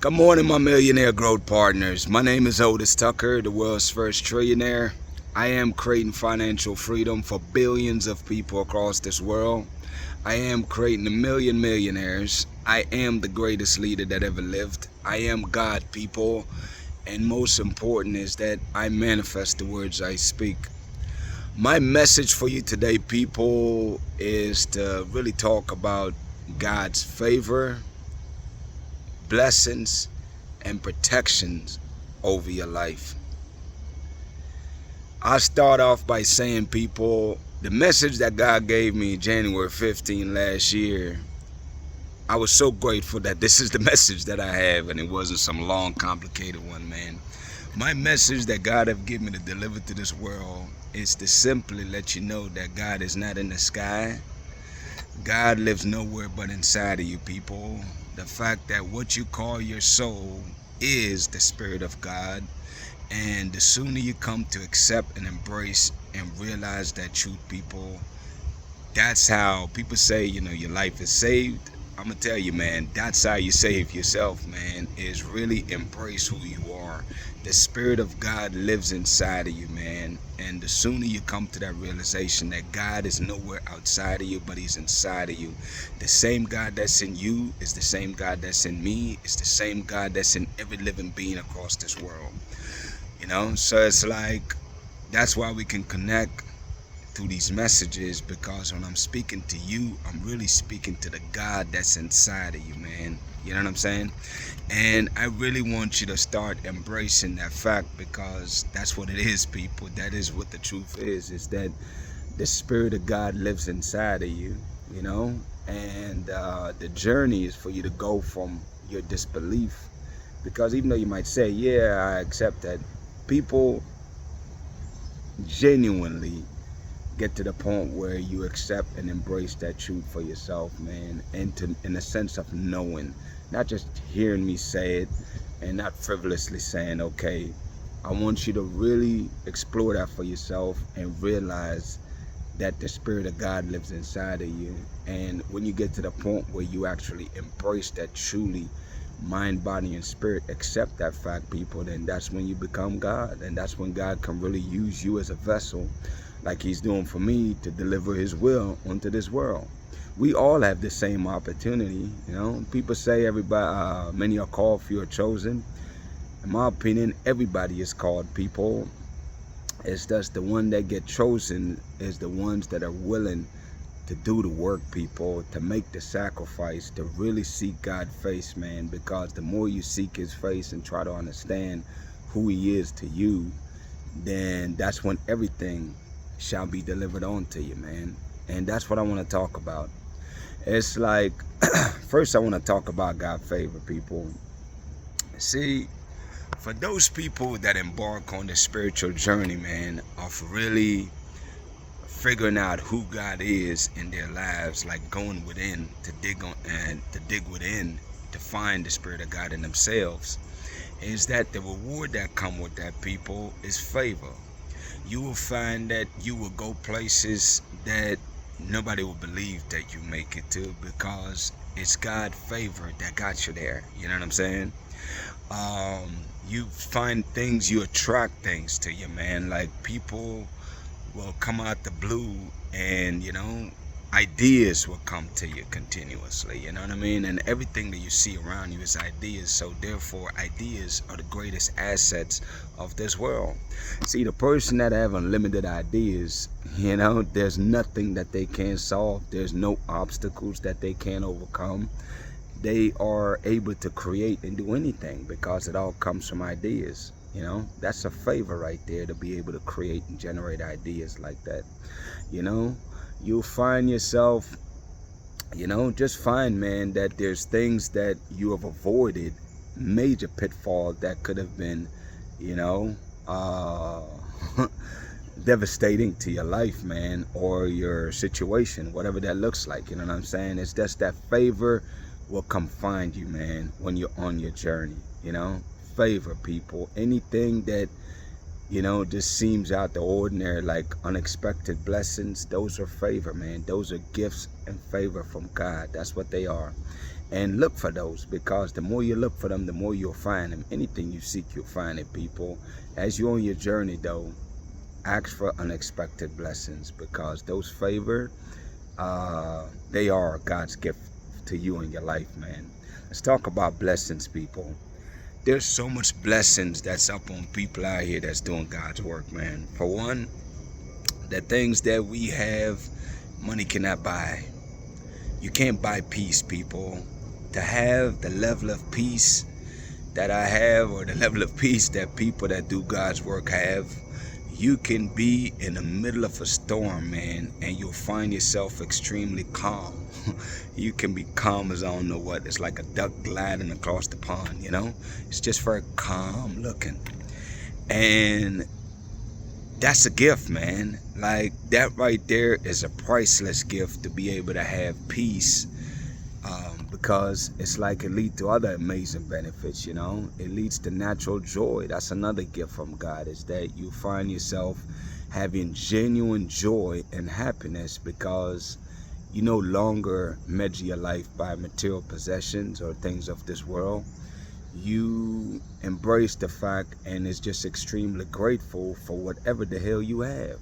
Good morning, my millionaire growth partners. My name is Otis Tucker, the world's first trillionaire. I am creating financial freedom for billions of people across this world. I am creating a million millionaires. I am the greatest leader that ever lived. I am God, people. And most important is that I manifest the words I speak. My message for you today, people, is to really talk about God's favor, blessings, and protections over your life. I start off by saying, people, the message that God gave me January 15 last year, I was so grateful that this is the message that I have, and it wasn't some long, complicated one, man. My message that God have given me to deliver to this world is to simply let you know that God is not in the sky. God lives nowhere but inside of you, people. The fact that what you call your soul is the Spirit of God. And the sooner you come to accept and embrace and realize that truth, people, that's how people say, your life is saved. I'm going to tell you, man, that's how you save yourself, man, is really embrace who you are. The Spirit of God lives inside of you, man. And the sooner you come to that realization that God is nowhere outside of you, but He's inside of you. The same God that's in you is the same God that's in me. It's the same God that's in every living being across this world. So it's like, that's why we can connect through these messages, because when I'm speaking to you, I'm really speaking to the God that's inside of you, man. You know what I'm saying? And I really want you to start embracing that fact, because that's what it is, people. That is what the truth is that the Spirit of God lives inside of you, and the journey is for you to go from your disbelief, because even though you might say, yeah, I accept that, people genuinely get to the point where you accept and embrace that truth for yourself, man, and in the sense of knowing, not just hearing me say it and not frivolously saying, okay. I want you to really explore that for yourself and realize that the Spirit of God lives inside of you. And when you get to the point where you actually embrace that truly, mind, body, and spirit, accept that fact, people, then that's when you become God. And that's when God can really use you as a vessel, like He's doing for me, to deliver His will onto this world. We all have the same opportunity. People say everybody, many are called, few are chosen. In my opinion, everybody is called, people. It's just the one that get chosen is the ones that are willing to do the work, people, to make the sacrifice, to really seek God's face, man. Because the more you seek His face and try to understand who He is to you, then that's when everything shall be delivered onto you, man. And that's what I want to talk about. It's like, first I want to talk about God's favor, people. See, for those people that embark on the spiritual journey, man, of really figuring out who God is in their lives, like going within to dig on and to dig within to find the Spirit of God in themselves, is that the reward that come with that, people, is favor. You will find that you will go places that nobody will believe that you make it to, because it's God's favor that got you there. You know what I'm saying? You find things, you attract things to you, man. Like, people will come out the blue, and ideas will come to you continuously. You know what I mean? And everything that you see around you is ideas. So therefore, ideas are the greatest assets of this world. See, the person that have unlimited ideas, there's nothing that they can't solve. There's no obstacles that they can't overcome. They are able to create and do anything, because it all comes from ideas. That's a favor right there, to be able to create and generate ideas like that. You'll find yourself, just find, man, that there's things that you have avoided, major pitfall that could have been, uh, devastating to your life, man, or your situation, whatever that looks like. You know what I'm saying? It's just that favor will come find you, man, when you're on your journey. Favor, people. Anything that just seems out the ordinary, like unexpected blessings, those are favor, man. Those are gifts and favor from God. That's what they are. And look for those, because the more you look for them, the more you'll find them. Anything you seek, you'll find it, people. As you're on your journey, though, ask for unexpected blessings, because those favor, they are God's gift to you in your life, man. Let's talk about blessings, people. There's so much blessings that's up on people out here that's doing God's work, man. For one, the things that we have, money cannot buy. You can't buy peace, people. To have the level of peace that I have, or the level of peace that people that do God's work have, you can be in the middle of a storm, man, and you'll find yourself extremely calm. You can be calm as I don't know what. It's like a duck gliding across the pond, you know? It's just very calm looking. And that's a gift, man. Like, that right there is a priceless gift, to be able to have peace. Because it's like it leads to other amazing benefits, you know. It leads to natural joy. That's another gift from God, is that you find yourself having genuine joy and happiness, because you no longer measure your life by material possessions or things of this world. You embrace the fact and is just extremely grateful for whatever the hell you have.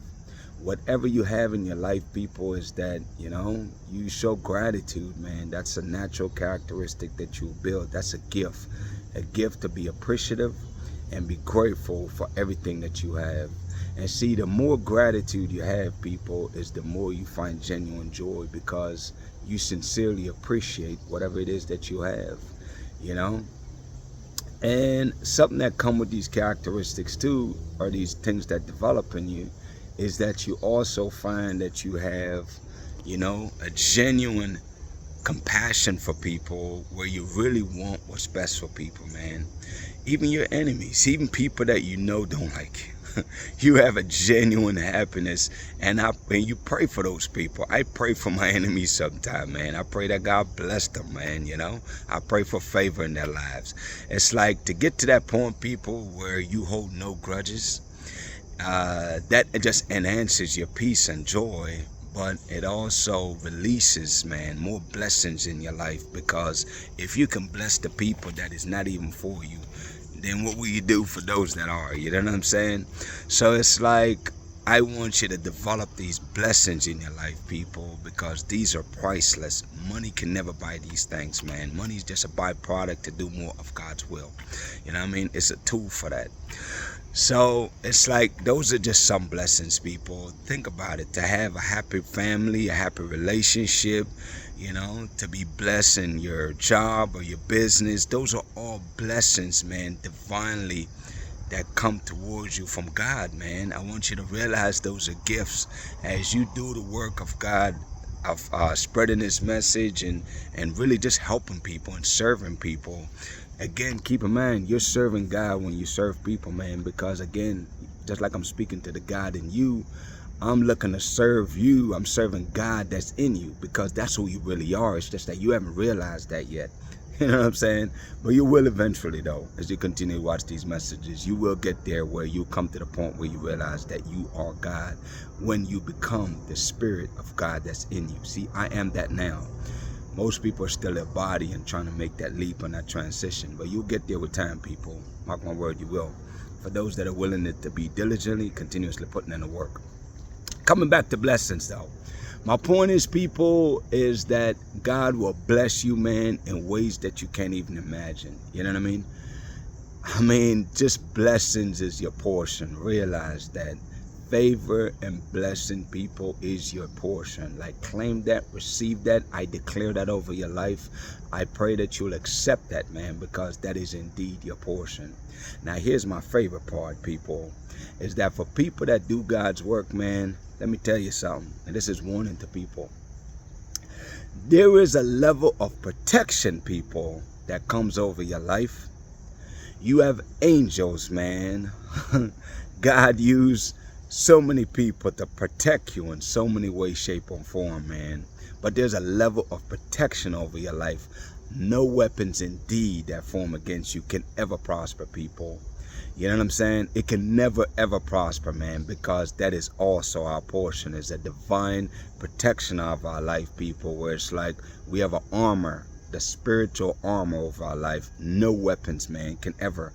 Whatever you have in your life, people, is that, you know, you show gratitude, man. That's a natural characteristic that you build. That's a gift to be appreciative and be grateful for everything that you have. And see, the more gratitude you have, people, is the more you find genuine joy, because you sincerely appreciate whatever it is that you have, you know. And something that come with these characteristics too, or these things that develop in you, is that you also find that you have, you know, a genuine compassion for people, where you really want what's best for people, man. Even your enemies, even people that you know don't like you. You have a genuine happiness, and you pray for those people. I pray for my enemies sometimes, man. I pray that God bless them, man, you know. I pray for favor in their lives. It's like, to get to that point, people, where you hold no grudges, that just enhances your peace and joy, but it also releases, man, more blessings in your life. Because if you can bless the people that is not even for you, then what will you do for those that are? You know what I'm saying? So it's like, I want you to develop these blessings in your life, people, because these are priceless. Money can never buy these things, man. Money is just a byproduct to do more of God's will. You know what I mean? It's a tool for that. So it's like, those are just some blessings, people. Think about it. To have a happy family, a happy relationship, you know, to be blessed in your job or your business. Those are all blessings, man, divinely, that come towards you from God, man. I want you to realize those are gifts as you do the work of God, of spreading this message and really just helping people and serving people. Again, keep in mind, you're serving God when you serve people, man, because again, just like I'm speaking to the God in you, I'm looking to serve you. I'm serving God that's in you, because that's who you really are. It's just that you haven't realized that yet. You know what I'm saying? But you will eventually, though, as you continue to watch these messages. You will get there where you come to the point where you realize that you are God, when you become the Spirit of God that's in you. See, I am that now. Most people are still a body and trying to make that leap and that transition. But you'll get there with time, people. Mark my word, you will. For those that are willing to be diligently, continuously putting in the work. Coming back to blessings, though. My point is, people, is that God will bless you, man, in ways that you can't even imagine. You know what I mean? I mean, just blessings is your portion. Realize that. Favor and blessing, people, is your portion. Like, claim that, receive that. I declare that over your life. I pray that you'll accept that, man, because that is indeed your portion. Now, here's my favorite part, people, is that for people that do God's work, man, let me tell you something, and this is warning to people. There is a level of protection, people, that comes over your life. You have angels, man. God used so many people to protect you in so many ways, shape, or form, man. But there's a level of protection over your life. No weapons indeed that form against you can ever prosper, people. You know what I'm saying? It can never ever prosper, man, because that is also our portion, is a divine protection of our life, people, where it's like we have an armor. the spiritual armor of our life, no weapons, man, can ever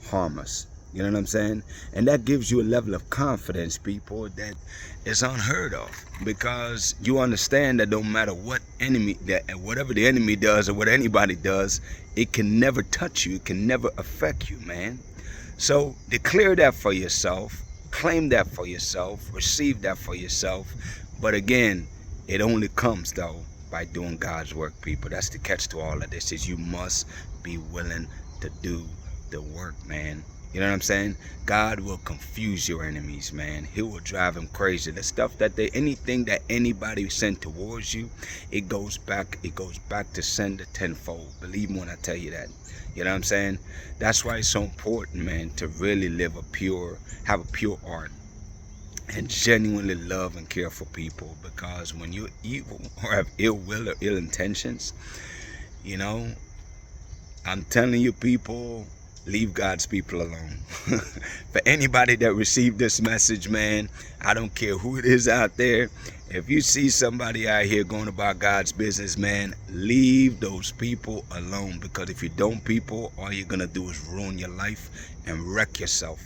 harm us. You know what I'm saying? And that gives you a level of confidence, people, that is unheard of, because you understand that no matter what enemy, that whatever the enemy does or what anybody does, it can never touch you. It can never affect you, man. So declare that for yourself, claim that for yourself, receive that for yourself. But again, it only comes though by doing God's work, people. That's the catch to all of this, is you must be willing to do the work, man. You know what I'm saying? God will confuse your enemies, man. He will drive them crazy. The stuff that anything that anybody sent towards you, it goes back to sender tenfold. Believe me when I tell you that. You know what I'm saying? That's why it's so important, man, to really have a pure heart and genuinely love and care for people. Because when you're evil or have ill will or ill intentions, you know, I'm telling you, people, leave God's people alone. For anybody that received this message, man, I don't care who it is out there. If you see somebody out here going about God's business, man, leave those people alone. Because if you don't, people, all you're going to do is ruin your life and wreck yourself.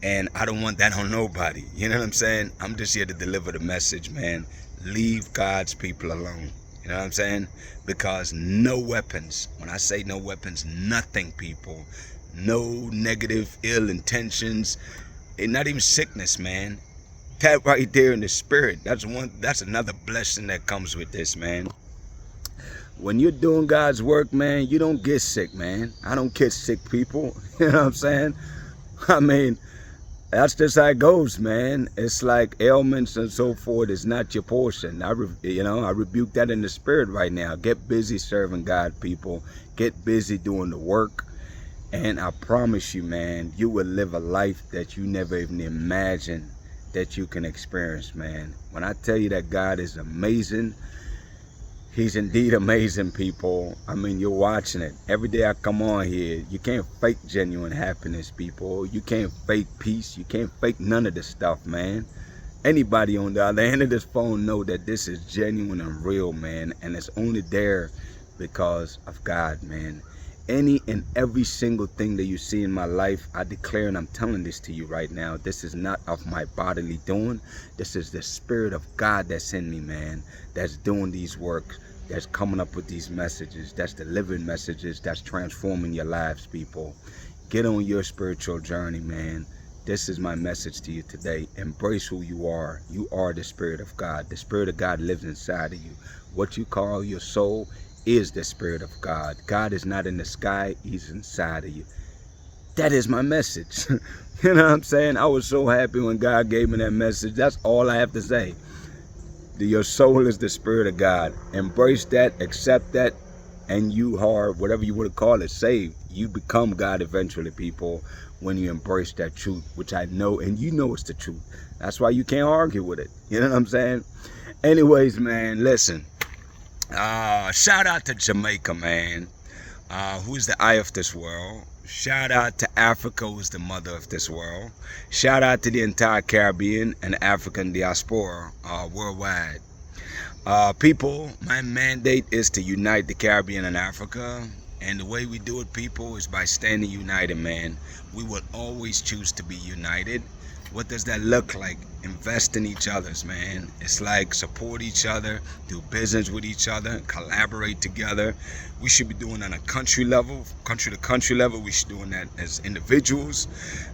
And I don't want that on nobody. You know what I'm saying? I'm just here to deliver the message, man. Leave God's people alone. You know what I'm saying? Because no weapons, when I say no weapons, nothing, people. No negative, ill intentions, and not even sickness, man. That right there in the spirit, that's another blessing that comes with this, man. When you're doing God's work, man, you don't get sick, man. I don't get sick, people. You know what I'm saying? I mean, that's just how it goes, man. It's like ailments and so forth is not your portion. I rebuke that in the spirit right now. Get busy serving God, people. Get busy doing the work. And I promise you, man, you will live a life that you never even imagined that you can experience, man. When I tell you that God is amazing, He's indeed amazing, people. I mean, you're watching it. Every day I come on here, you can't fake genuine happiness, people. You can't fake peace. You can't fake none of this stuff, man. Anybody on the other end of this phone know that this is genuine and real, man. And it's only there because of God, man. Any and every single thing that you see in my life, I declare and I'm telling this to you right now. This is not of my bodily doing. This is the Spirit of God that's in me, man. That's doing these works. That's coming up with these messages. That's delivering messages. That's transforming your lives, people. Get on your spiritual journey, man. This is my message to you today. Embrace who you are. You are the Spirit of God. The Spirit of God lives inside of you. What you call your soul is the Spirit of God. God is not in the sky. He's inside of you. That is my message. You know what I'm saying? I was so happy when God gave me that message. That's all I have to say. Your soul is the Spirit of God. Embrace that, accept that, and you are, whatever you want to call it, saved. You become God eventually, people, when you embrace that truth, which I know, and you know it's the truth. That's why you can't argue with it. You know what I'm saying? Anyways, man, listen. Shout out to Jamaica, man, who's the eye of this world. Shout out to Africa, who's the mother of this world. Shout out to the entire Caribbean and African diaspora worldwide. People, my mandate is to unite the Caribbean and Africa. And the way we do it, people, is by standing united, man. We will always choose to be united. What does that look like? Invest in each other's, man. It's like support each other, do business with each other, collaborate together. We should be doing on a country level, country to country level. We should be doing that as individuals.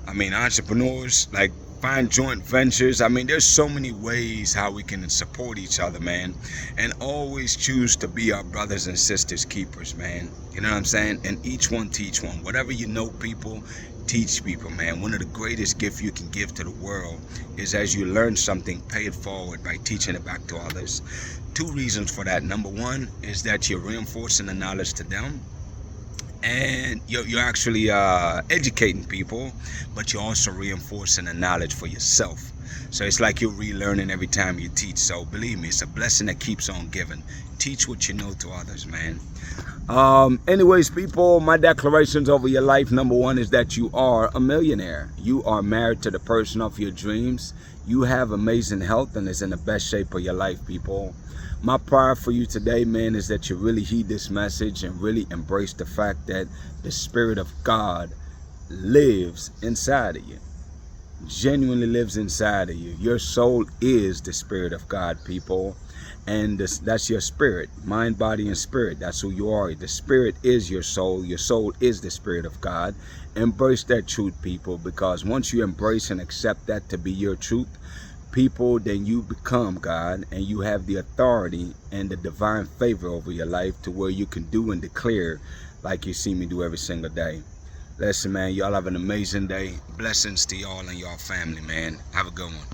I mean, entrepreneurs, like find joint ventures. I mean, there's so many ways how we can support each other, man. And always choose to be our brothers and sisters keepers, man. You know what I'm saying? And each one teach one. Whatever you know, people, teach people, man. One of the greatest gifts you can give to the world is as you learn something, pay it forward by teaching it back to others. 2 reasons for that. Number 1 is that you're reinforcing the knowledge to them, and you're actually educating people, but you're also reinforcing the knowledge for yourself. So it's like you're relearning every time you teach. So believe me, it's a blessing that keeps on giving. Teach what you know to others, man. Anyways, people, my declarations over your life, number one, is that you are a millionaire. You are married to the person of your dreams. You have amazing health and is in the best shape of your life, people. My prayer for you today, man, is that you really heed this message and really embrace the fact that the Spirit of God lives inside of you. Genuinely lives inside of you. Your soul is the Spirit of God, people. And that's your spirit, mind, body, and spirit. That's who you are. The spirit is your soul. Your soul is the Spirit of God. Embrace that truth, people, because once you embrace and accept that to be your truth, people, then you become God, and you have the authority and the divine favor over your life to where you can do and declare like you see me do every single day. Listen, man, y'all have an amazing day. Blessings to y'all and y'all family, man. Have a good one.